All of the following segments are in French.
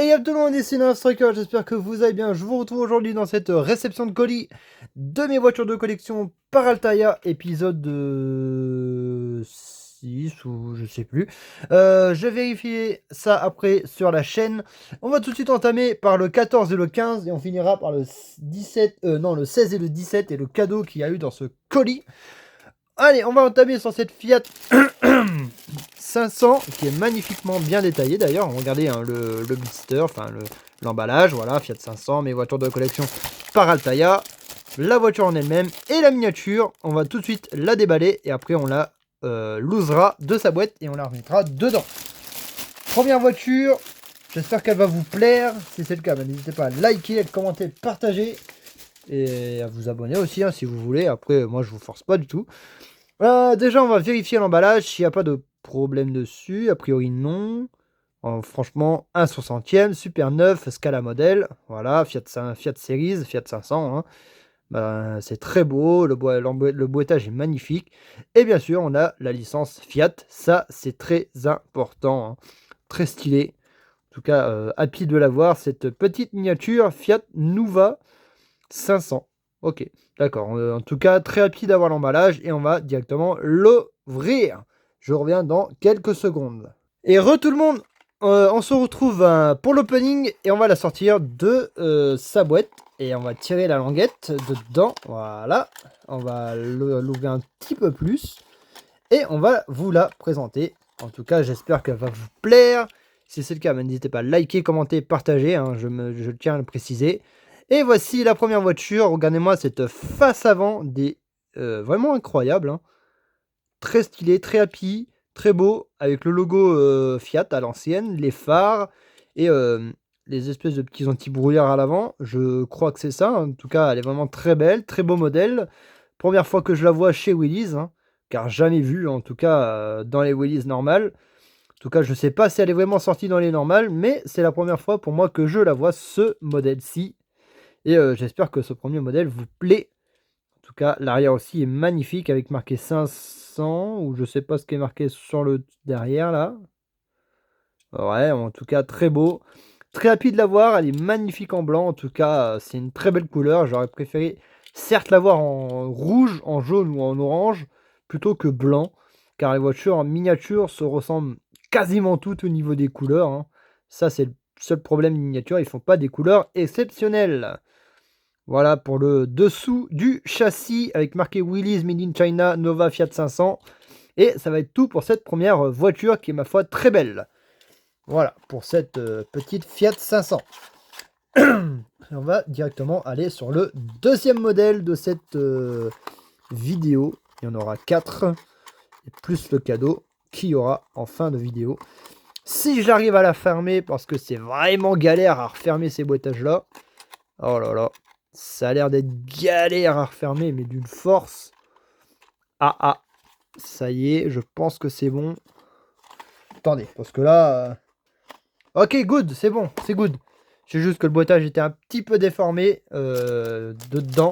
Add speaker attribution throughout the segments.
Speaker 1: Et y'a tout le monde ici dans Striker, j'espère que vous allez bien. Je vous retrouve aujourd'hui dans cette réception de colis de mes voitures de collection par Altaïa, épisode 6 ou je sais plus. Je vais vérifier ça après sur la chaîne. On va tout de suite entamer par le 14 et le 15 et on finira par le 17, non le 16 et le 17 et le cadeau qu'il y a eu dans ce colis. Allez, on va entamer sur cette Fiat 500 qui est magnifiquement bien détaillé d'ailleurs. Regardez hein, le blister, enfin l'emballage, voilà, Fiat 500, mes voitures de collection par Altaïa, la voiture en elle-même et la miniature. On va tout de suite la déballer et après on la loosera de sa boîte et on la remettra dedans. Première voiture, j'espère qu'elle va vous plaire. Si c'est le cas, n'hésitez pas à liker, à commenter, partager et à vous abonner aussi hein, si vous voulez. Après, moi je vous force pas du tout. Déjà, on va vérifier l'emballage, s'il n'y a pas de problème dessus. A priori, non. Franchement, 1/60e, super neuf, Scala modèle. Voilà, Fiat Series, Fiat 500. Hein. C'est très beau, le boîtage est magnifique. Et bien sûr, on a la licence Fiat. Ça, c'est très important. Hein. Très stylé. En tout cas, happy de l'avoir, cette petite miniature Fiat Nuva 500. Ok, d'accord. En tout cas, très rapide d'avoir l'emballage et on va directement l'ouvrir. Je reviens dans quelques secondes. Et tout le monde, on se retrouve pour l'opening et on va la sortir de sa boîte. Et on va tirer la languette dedans. Voilà. On va l'ouvrir un petit peu plus. Et on va vous la présenter. En tout cas, j'espère qu'elle va vous plaire. Si c'est le cas, n'hésitez pas à liker, commenter, partager. Hein, je tiens à le préciser. Et voici la première voiture. Regardez-moi cette face avant vraiment incroyable. Hein. Très stylé, très happy, très beau. Avec le logo Fiat à l'ancienne, les phares et les espèces de petits anti-brouillards à l'avant. Je crois que c'est ça. En tout cas, elle est vraiment très belle, très beau modèle. Première fois que je la vois chez Willys. Hein, car jamais vu en tout cas dans les Willys normales. En tout cas, je ne sais pas si elle est vraiment sortie dans les normales, mais c'est la première fois pour moi que je la vois, ce modèle-ci. Et j'espère que ce premier modèle vous plaît. En tout cas, l'arrière aussi est magnifique avec marqué 500 ou je sais pas ce qui est marqué sur le derrière là. Ouais, en tout cas très beau. Très rapide de la voir, elle est magnifique en blanc. En tout cas, c'est une très belle couleur. J'aurais préféré certes la voir en rouge, en jaune ou en orange plutôt que blanc. Car les voitures en miniature se ressemblent quasiment toutes au niveau des couleurs. Hein. Ça, c'est le seul problème des miniatures. Ils font pas des couleurs exceptionnelles. Voilà pour le dessous du châssis avec marqué Willys Made in China Nova Fiat 500. Et ça va être tout pour cette première voiture qui est ma foi très belle. Voilà pour cette petite Fiat 500. On va directement aller sur le deuxième modèle de cette vidéo. Il y en aura 4. Et plus le cadeau qu'il y aura en fin de vidéo. Si j'arrive à la fermer, parce que c'est vraiment galère à refermer ces boîtages là. Oh là là. Ça a l'air d'être galère à refermer, mais d'une force. Ah, ça y est, je pense que c'est bon. Attendez, parce que là... Ok, good, c'est bon, c'est good. C'est juste que le boîtage était un petit peu déformé dedans.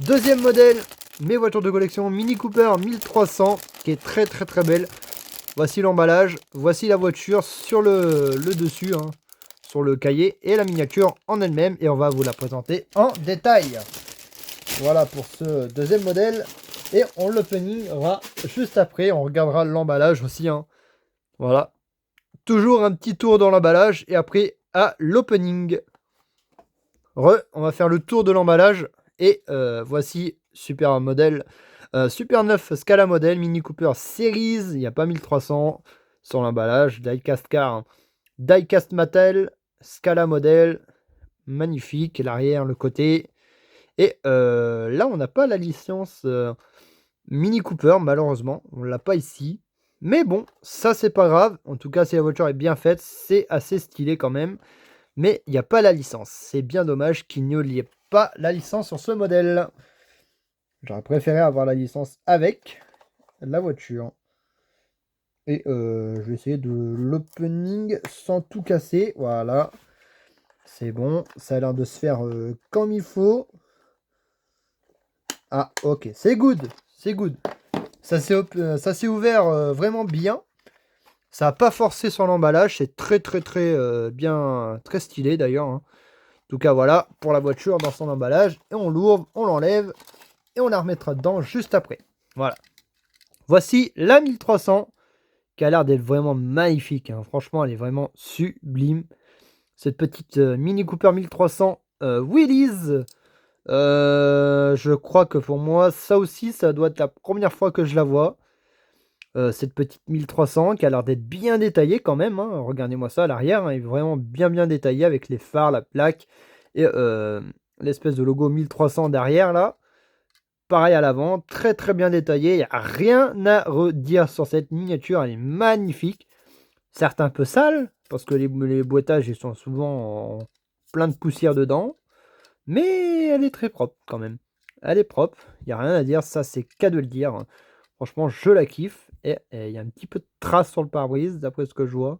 Speaker 1: Deuxième modèle, mes voitures de collection Mini Cooper 1300, qui est très très très belle. Voici l'emballage, voici la voiture sur le dessus, hein, sur le cahier, et la miniature en elle-même, et on va vous la présenter en détail. Voilà pour ce deuxième modèle, et on l'openingera juste après, on regardera l'emballage aussi. Hein. Voilà, toujours un petit tour dans l'emballage, et après à l'opening. On va faire le tour de l'emballage, et voici super modèle. Super 9 Scala modèle, Mini Cooper Series, il n'y a pas 1300 sur l'emballage, Diecast Car, hein. Diecast Mattel, Scala modèle, magnifique, l'arrière, le côté. Et là, on n'a pas la licence Mini Cooper, malheureusement, on l'a pas ici. Mais bon, ça c'est pas grave, en tout cas si la voiture est bien faite, c'est assez stylé quand même. Mais il n'y a pas la licence, c'est bien dommage qu'il n'y ait pas la licence sur ce modèle. J'aurais préféré avoir la licence avec la voiture. Et je vais essayer de l'opening sans tout casser. Voilà. C'est bon. Ça a l'air de se faire comme il faut. Ah, ok. C'est good. C'est good. Ça s'est ouvert vraiment bien. Ça n'a pas forcé sur l'emballage. C'est très bien, très stylé d'ailleurs, hein. En tout cas, voilà, pour la voiture dans son emballage. Et on l'ouvre, on l'enlève et on la remettra dedans juste après. Voilà. Voici la 1300 qui a l'air d'être vraiment magnifique, hein. Franchement, elle est vraiment sublime. Cette petite Mini Cooper 1300 Willys. Je crois que pour moi, ça aussi, ça doit être la première fois que je la vois. Cette petite 1300 qui a l'air d'être bien détaillée quand même, hein. Regardez-moi ça à l'arrière, hein, elle est vraiment bien détaillée avec les phares, la plaque et l'espèce de logo 1300 derrière là. Pareil à l'avant, très bien détaillé, il n'y a rien à redire sur cette miniature, elle est magnifique. Certes un peu sale, parce que les boîtages ils sont souvent en plein de poussière dedans, mais elle est très propre quand même. Elle est propre, il n'y a rien à dire, ça c'est qu'à de le dire. Franchement, je la kiffe. Et il y a un petit peu de traces sur le pare-brise, d'après ce que je vois.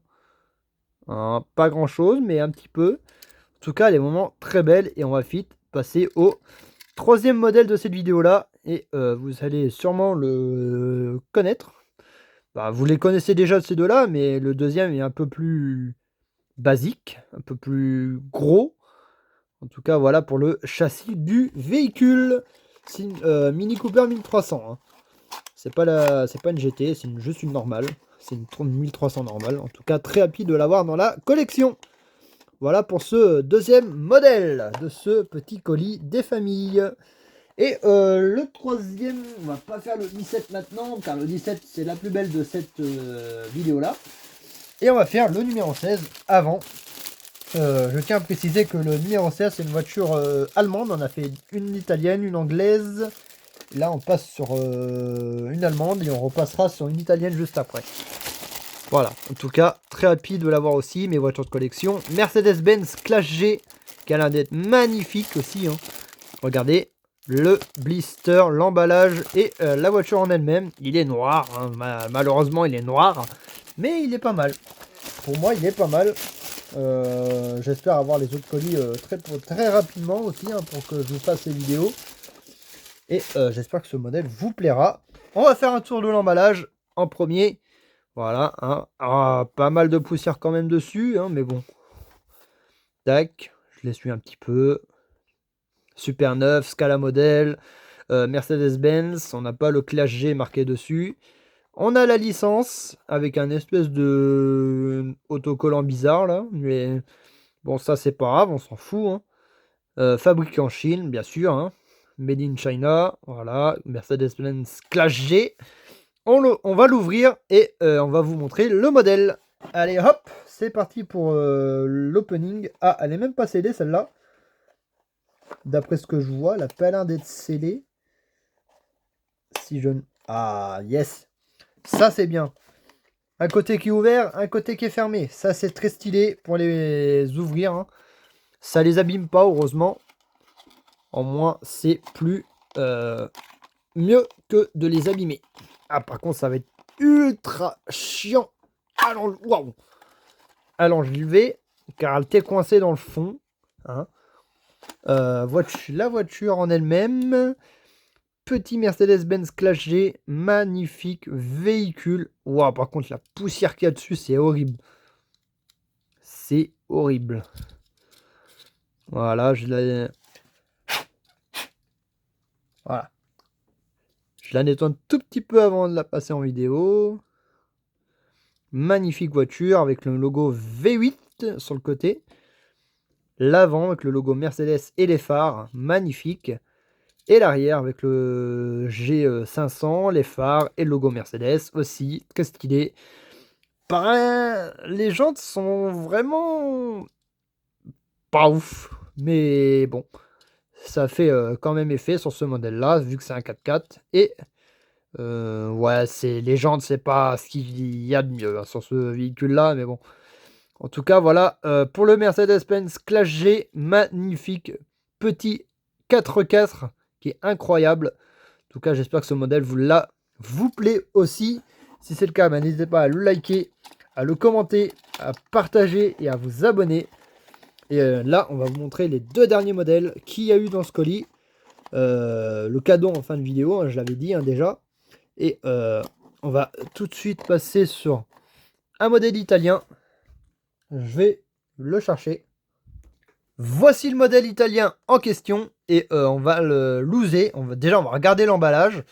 Speaker 1: Hein, pas grand-chose, mais un petit peu. En tout cas, elle est vraiment très belle. Et on va vite passer au troisième modèle de cette vidéo-là. Et vous allez sûrement le connaître. Bah, vous les connaissez déjà de ces deux-là, mais le deuxième est un peu plus basique, un peu plus gros. En tout cas, voilà pour le châssis du véhicule. C'est une Mini Cooper 1300. Hein. C'est pas une GT, c'est juste une normale. C'est une 1300 normale. En tout cas, très rapide de l'avoir dans la collection. Voilà pour ce deuxième modèle de ce petit colis des familles. Et le troisième, on va pas faire le 17 maintenant, car le 17 c'est la plus belle de cette vidéo-là. Et on va faire le numéro 16 avant. Je tiens à préciser que le numéro 16 c'est une voiture allemande. On a fait une italienne, une anglaise. Là, on passe sur une allemande et on repassera sur une italienne juste après. Voilà, en tout cas, très rapide de l'avoir aussi, mes voitures de collection. Mercedes-Benz Classe G, qui a l'air d'être magnifique aussi. Hein. Regardez, le blister, l'emballage et la voiture en elle-même. Il est noir, hein. Malheureusement, il est noir, mais il est pas mal. Pour moi, il est pas mal. J'espère avoir les autres colis très rapidement aussi, hein, pour que je vous fasse ces vidéos. Et j'espère que ce modèle vous plaira. On va faire un tour de l'emballage en premier. Voilà, hein. Pas mal de poussière quand même dessus, hein, mais bon. Tac, je l'essuie un petit peu. Super neuf, Scala modèle, Mercedes-Benz. On n'a pas le Classe G marqué dessus. On a la licence avec un espèce de autocollant bizarre là. Mais bon, ça c'est pas grave, on s'en fout. Hein. Fabriqué en Chine, bien sûr. Hein. Made in China, voilà, Mercedes-Benz Classe G. On va l'ouvrir et on va vous montrer le modèle. Allez hop, c'est parti pour l'opening. Ah, elle est même pas scellée celle-là. D'après ce que je vois, elle a pas l'air d'être scellée. Si je... Ah, yes. Ça c'est bien. Un côté qui est ouvert, un côté qui est fermé. Ça c'est très stylé pour les ouvrir. Hein. Ça les abîme pas, heureusement. Au moins, c'est plus mieux que de les abîmer. Ah, par contre, ça va être ultra chiant. Allons, waouh. Allongé, car elle était coincée dans le fond. Hein. La voiture en elle-même. Petit Mercedes-Benz Classe G. Magnifique véhicule. Waouh, par contre, la poussière qu'il y a dessus, c'est horrible. C'est horrible. Voilà, Voilà. Je la nettoie un tout petit peu avant de la passer en vidéo. Magnifique voiture avec le logo V8 sur le côté. L'avant avec le logo Mercedes et les phares. Magnifique. Et l'arrière avec le G500, les phares et le logo Mercedes aussi. Très stylé. Les jantes sont vraiment pas ouf. Mais bon. Ça fait quand même effet sur ce modèle-là, vu que c'est un 4x4. Et ouais, les jantes, c'est pas ce qu'il y a de mieux hein, sur ce véhicule-là, mais bon. En tout cas, voilà, pour le Mercedes-Benz Classe G, magnifique petit 4x4 qui est incroyable. En tout cas, j'espère que ce modèle vous plaît aussi. Si c'est le cas, n'hésitez pas à le liker, à le commenter, à partager et à vous abonner. Et là, on va vous montrer les deux derniers modèles qu'il y a eu dans ce colis. Le cadeau en fin de vidéo, hein, je l'avais dit hein, déjà. Et on va tout de suite passer sur un modèle italien. Je vais le chercher. Voici le modèle italien en question. Et on va le loser. Déjà, on va regarder l'emballage.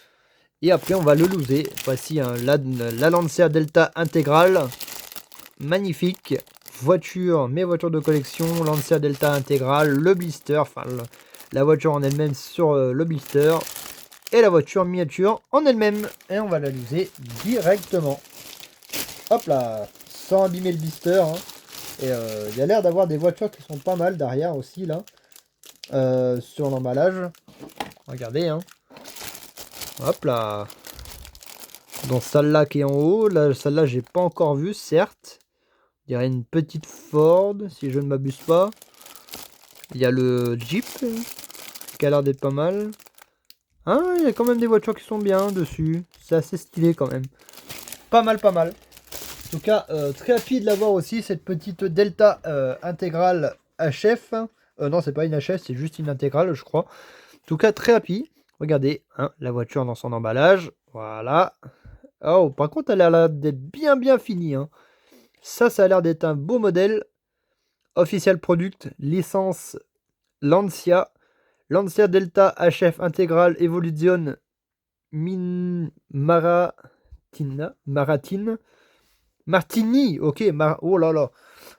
Speaker 1: Et après, on va le loser. Voici la Lancia Delta intégrale. Magnifique. Voiture, mes voitures de collection. Lancia Delta intégrale. Le blister. Enfin, la voiture en elle-même sur le blister. Et la voiture miniature en elle-même. Et on va la loser directement. Hop là. Sans abîmer le blister. Hein. Et il y a l'air d'avoir des voitures qui sont pas mal derrière aussi là. Sur l'emballage. Regardez hein. Hop là. Dans celle-là qui est en haut. Celle-là j'ai pas encore vue certes. Il y a une petite Ford si je ne m'abuse pas. Il y a le Jeep qui a l'air d'être pas mal. Ah il y a quand même des voitures qui sont bien dessus. C'est assez stylé quand même. Pas mal pas mal. En tout cas, très rapide de l'avoir aussi, cette petite Delta intégrale HF. Non, c'est pas une HF, c'est juste une intégrale, je crois. En tout cas, très rapide. Regardez, hein, la voiture dans son emballage. Voilà. Oh, par contre, elle a l'air d'être bien finie. Hein. Ça a l'air d'être un beau modèle. Official Product, licence Lancia. Lancia Delta HF intégrale Evolution Maratine. Martini, ok, oh là là,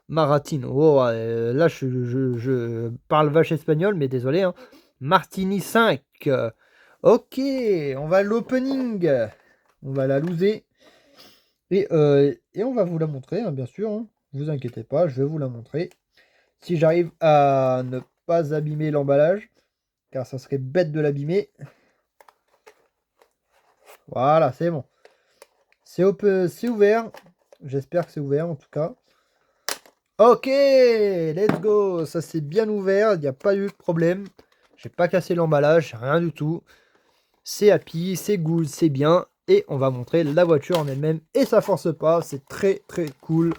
Speaker 1: Maratine, oh, là je parle vache espagnol, mais désolé, hein. Martini 5, ok, on va à l'opening, on va la loser, et on va vous la montrer, hein, bien sûr, hein. Vous inquiétez pas, je vais vous la montrer, si j'arrive à ne pas abîmer l'emballage, car ça serait bête de l'abîmer, voilà, c'est bon, c'est ouvert. J'espère que c'est ouvert en tout cas. Ok, let's go. Ça c'est bien ouvert, il n'y a pas eu de problème. J'ai pas cassé l'emballage, rien du tout. C'est happy, c'est good, c'est bien. Et on va montrer la voiture en elle-même. Et ça force pas, c'est très cool.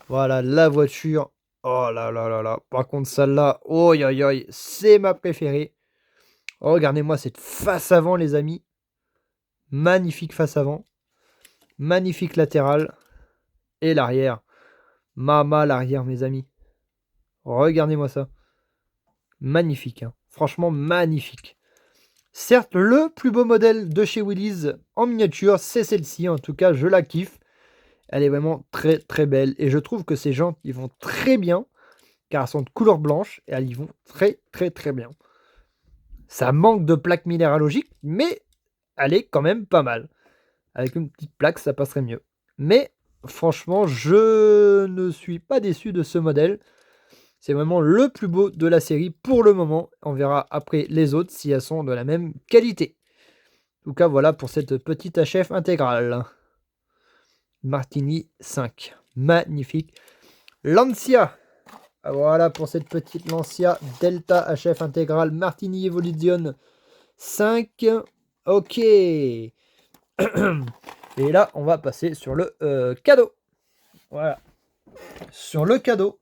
Speaker 1: Voilà la voiture. Oh là là là là. Par contre celle-là, oh aïe aïe, c'est ma préférée. Oh, regardez-moi cette face avant les amis. Magnifique face avant. Magnifique latérale. Et l'arrière. Mama l'arrière mes amis. Regardez-moi ça. Magnifique. Hein. Franchement magnifique. Certes le plus beau modèle de chez Willys en miniature c'est celle-ci. En tout cas je la kiffe. Elle est vraiment très belle. Et je trouve que ces jantes ils vont très bien. Car elles sont de couleur blanche. Et elles y vont très bien. Ça manque de plaque minéralogique. Mais elle est quand même pas mal. Avec une petite plaque ça passerait mieux. Mais franchement, je ne suis pas déçu de ce modèle. C'est vraiment le plus beau de la série pour le moment. On verra après les autres si elles sont de la même qualité. En tout cas, voilà pour cette petite HF intégrale. Martini 5. Magnifique. Lancia. Voilà pour cette petite Lancia Delta HF intégrale Martini Evolution 5. Ok. Et là, on va passer sur le cadeau. Voilà. Sur le cadeau.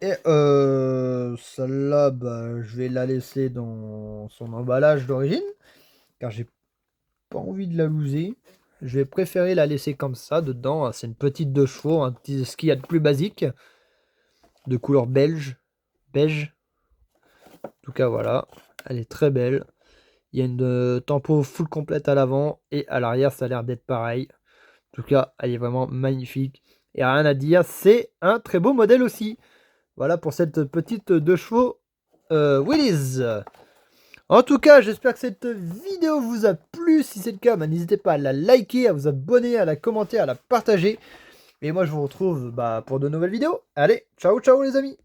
Speaker 1: Et celle-là, bah, je vais la laisser dans son emballage d'origine. Car j'ai pas envie de la loser. Je vais préférer la laisser comme ça dedans. C'est une petite 2 chevaux, un petit ce qu'il y a de plus basique. De couleur beige. En tout cas, voilà. Elle est très belle. Il y a une tempo full complète à l'avant. Et à l'arrière, ça a l'air d'être pareil. En tout cas, elle est vraiment magnifique. Et rien à dire, c'est un très beau modèle aussi. Voilà pour cette petite 2 chevaux Willys. En tout cas, j'espère que cette vidéo vous a plu. Si c'est le cas, n'hésitez pas à la liker, à vous abonner, à la commenter, à la partager. Et moi, je vous retrouve pour de nouvelles vidéos. Allez, ciao les amis.